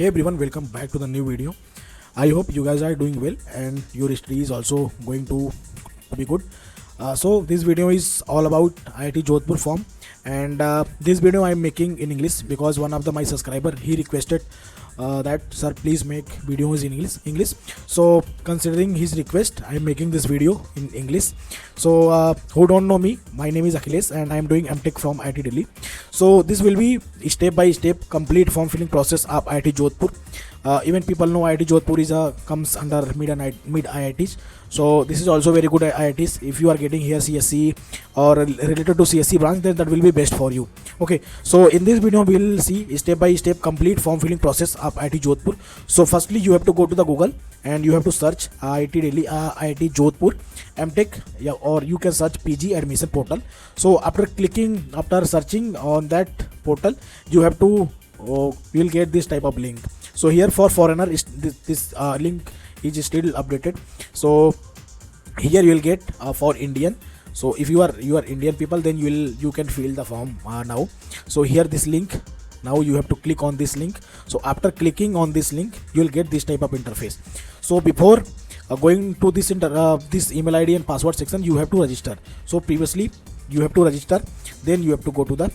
Hey everyone, welcome back to the new video. I hope you guys are doing well and your study is also going to be good. So this video is all about IIT Jodhpur form, and this video I am making in English because one of my subscriber he requested that sir please make videos in English. So considering his request, I am making this video in English. So who don't know me, my name is Akhilesh and I am doing MTech from IIT Delhi. So this will be step by step complete form filling process of IIT Jodhpur. Even people know IIT Jodhpur is comes under mid IITs. So this is also very good IITs. If you are getting here CSC or related to CSC branch, then that will be best for you. Okay, so in this video we will see step by step complete form filling process of IIT Jodhpur. So firstly you have to go to the Google and you have to search IIT Delhi IIT Jodhpur MTech, or you can search PG admission portal. So after searching on that portal, you have to you will get this type of link. So here for foreigner this link is still updated. So here you will get for Indian. So if you are Indian people, then you can fill the form now. So here this link, now you have to click on this link. So after clicking on this link, you will get this type of interface. So before going to this email ID and password section, you have to register. So previously you have to register, then you have to go to the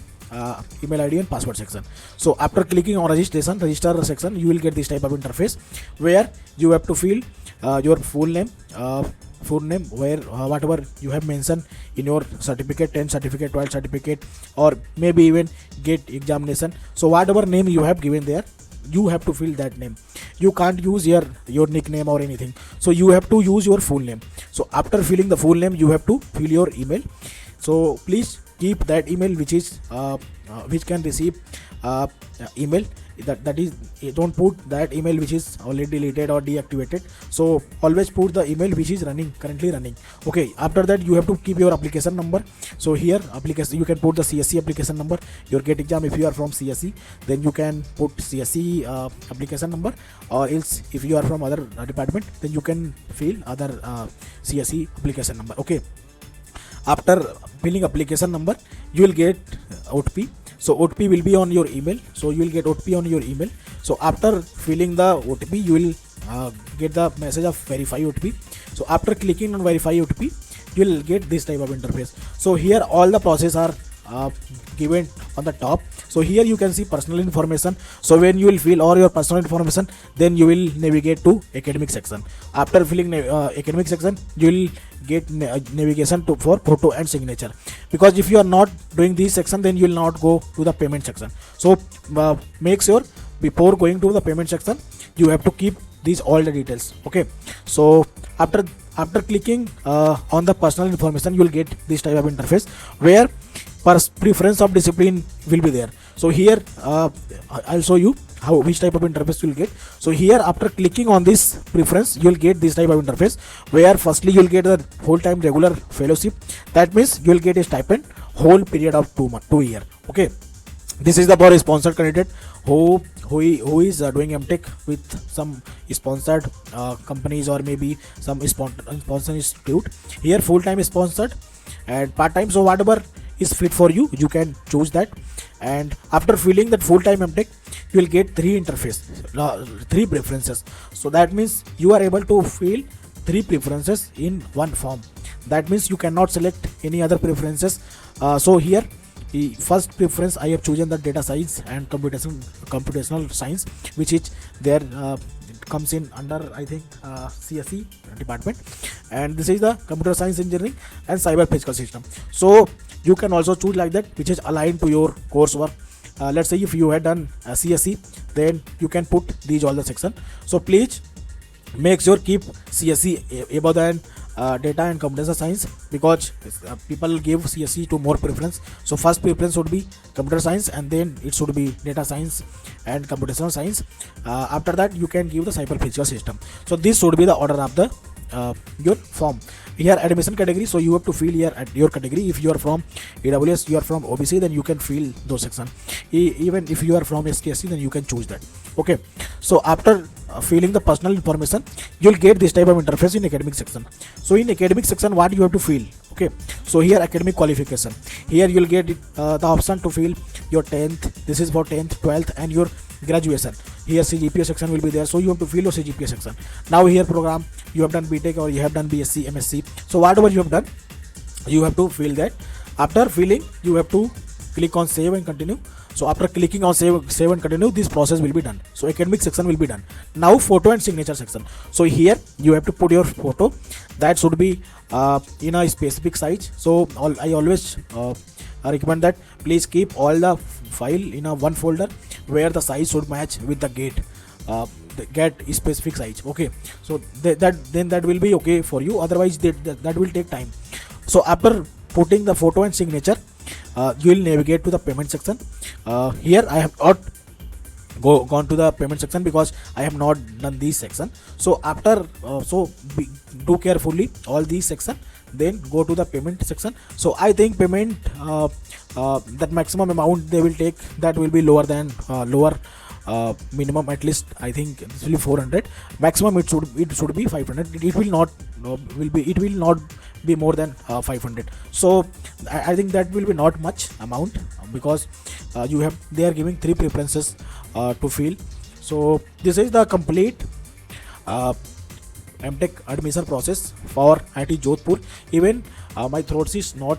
email ID and password section. So after clicking on register section, you will get this type of interface where you have to fill your full name, where whatever you have mentioned in your certificate, 10 certificate, 12 certificate, or maybe even GATE examination. So whatever name you have given there, you have to fill that name. You can't use your nickname or anything. So you have to use your full name. So after filling the full name, you have to fill your email. So please keep that email which can receive email, that is, don't put that email which is already deleted or deactivated. So always put the email which is currently running. Okay, after that you have to keep your application number. So here application, you can put the CSC application number, your GATE exam. If you are from CSC, then you can put CSC application number, or else if you are from other department, then you can fill other CSC application number. Okay, after filling application number, you will get OTP. So OTP will be on your email. So you will get OTP on your email. So after filling the OTP, you will get the message of verify OTP. So after clicking on verify OTP, you will get this type of interface. So here all the process are given on the top. So here you can see personal information. So when you will fill all your personal information, then you will navigate to academic section. After filling academic section, you will get navigation for photo and signature, because if you are not doing this section, then you will not go to the payment section. So make sure before going to the payment section, you have to keep these all the details. Okay, so after clicking on the personal information, you will get this type of interface where preference of discipline will be there. So here I'll show you which type of interface you will get. So here after clicking on this preference, you will get this type of interface where firstly you will get the full-time regular fellowship. That means you will get a stipend whole period of 2 years. Okay, this is the for sponsored candidate who is doing MTech with some sponsored companies or maybe some sponsor institute. Here full-time is sponsored and part-time, so whatever is fit for you, you can choose that. And after filling that full-time MTech, you will get three preferences. So that means you are able to fill 3 preferences in one form. That means you cannot select any other preferences. So here the first preference I have chosen the data science and computational science, which is there comes in under I think CSE department, and this is the computer science engineering and cyber physical system. So you can also choose like that which is aligned to your coursework. Let's say if you had done CSE, then you can put these all the section. So please make sure keep CSE above than data and computational science, because people give CSE to more preference. So first preference should be computer science, and then it should be data science and computational science. After that you can give the cyber physical system. So this should be the order of the your form. Here admission category, so you have to fill here at your category. If you are from AWS, you are from OBC, then you can fill those section. Even if you are from STSC, then you can choose that. Okay, so after filling the personal information, you will get this type of interface in academic section. So in academic section, what you have to fill? Okay, so here academic qualification, here you will get the option to fill your 10th, this is for 10th, 12th and your graduation. here CGPA section will be there, so you have to fill your CGPA section. Now here program, you have done BTech or you have done BSc, MSc, so whatever you have done, you have to fill that. After filling, you have to click on save and continue. So after clicking on save and continue, this process will be done. So academic section will be done. Now photo and signature section. So here you have to put your photo, that should be in a specific size. So I always recommend that please keep all the file in a one folder where the size should match with the get specific size. Okay, so that will be okay for you, otherwise that will take time. So after putting the photo and signature, you will navigate to the payment section. Here I have not gone to the payment section because I have not done this section. So after do carefully all these section, then go to the payment section. So I think payment that maximum amount they will take, that will be lower than minimum, at least I think this will be 400. Maximum it should be 500. It will not be more than 500. So I think that will be not much amount, because they are giving 3 preferences to fill. So this is the complete MTech admission process for IIT Jodhpur. Even my throat is not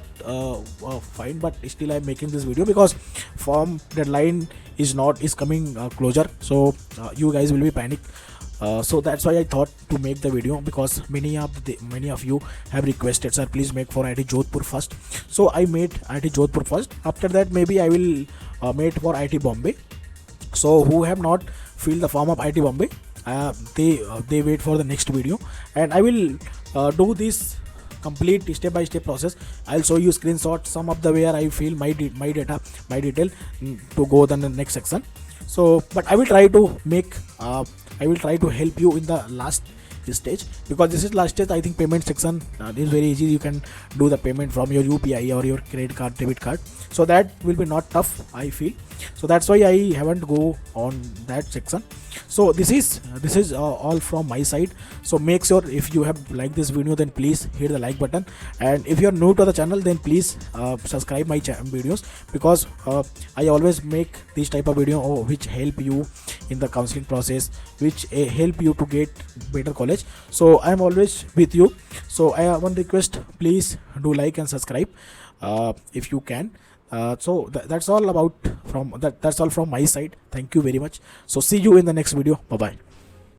fine, but still I am making this video because form deadline is coming closer. So you guys will be panic. So that's why I thought to make the video, because many of you have requested, sir, please make for IIT Jodhpur first. So I made IIT Jodhpur first. After that maybe I will make for IIT Bombay. So who have not filled the form of IIT Bombay, they wait for the next video, and I will do this complete step-by-step process. I'll show you screenshots, some of the where I fill my detail to go to the next section. So but I will try to help you in the last stage, because this is last stage. I think payment section is very easy. You can do the payment from your UPI or your credit card, debit card, so that will be not tough, I feel. So that's why I haven't go on that section. So this is all from my side. So make sure, if you have liked this video, then please hit the like button, and if you are new to the channel, then please subscribe my videos, because I always make this type of video which help you in the counseling process, which help you to get better college. So I am always with you. So I have one request, please do like and subscribe if you can. So that's all from my side. Thank you very much. So see you in the next video. Bye bye.